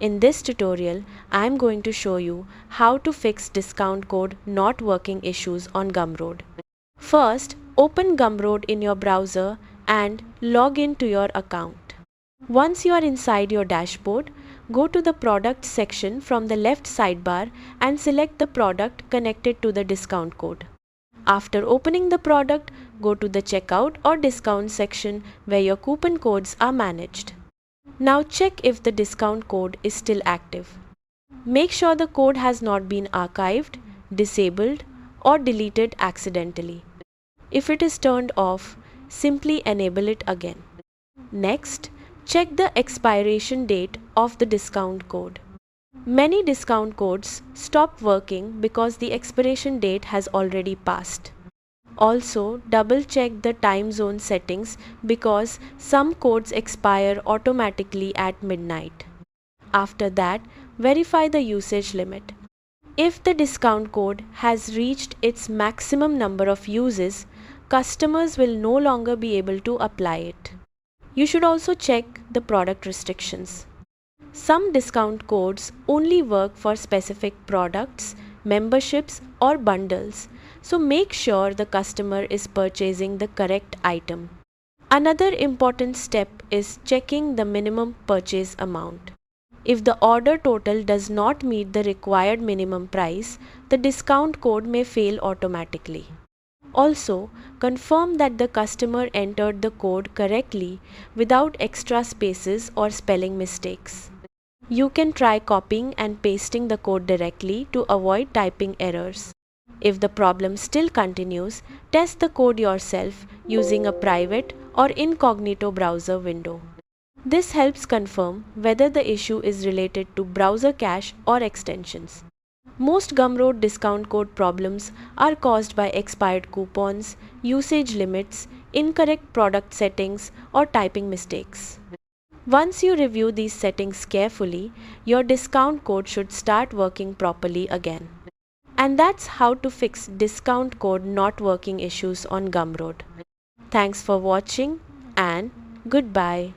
In this tutorial, I am going to show you how to fix discount code not working issues on Gumroad. First, open Gumroad in your browser and log in to your account. Once you are inside your dashboard, go to the product section from the left sidebar and select the product connected to the discount code. After opening the product, go to the checkout or discount section where your coupon codes are managed. Now check if the discount code is still active. Make sure the code has not been archived, disabled, or deleted accidentally. If it is turned off, simply enable it again. Next, check the expiration date of the discount code. Many discount codes stop working because the expiration date has already passed. Also, double check the time zone settings because some codes expire automatically at midnight. After that, verify the usage limit. If the discount code has reached its maximum number of uses, customers will no longer be able to apply it. You should also check the product restrictions. Some discount codes only work for specific products, memberships, or bundles, so make sure the customer is purchasing the correct item. Another important step is checking the minimum purchase amount. If the order total does not meet the required minimum price, the discount code may fail automatically. Also, confirm that the customer entered the code correctly without extra spaces or spelling mistakes. You can try copying and pasting the code directly to avoid typing errors. If the problem still continues, test the code yourself using a private or incognito browser window. This helps confirm whether the issue is related to browser cache or extensions. Most Gumroad discount code problems are caused by expired coupons, usage limits, incorrect product settings, or typing mistakes. Once you review these settings carefully, your discount code should start working properly again. And that's how to fix discount code not working issues on Gumroad. Thanks for watching and goodbye.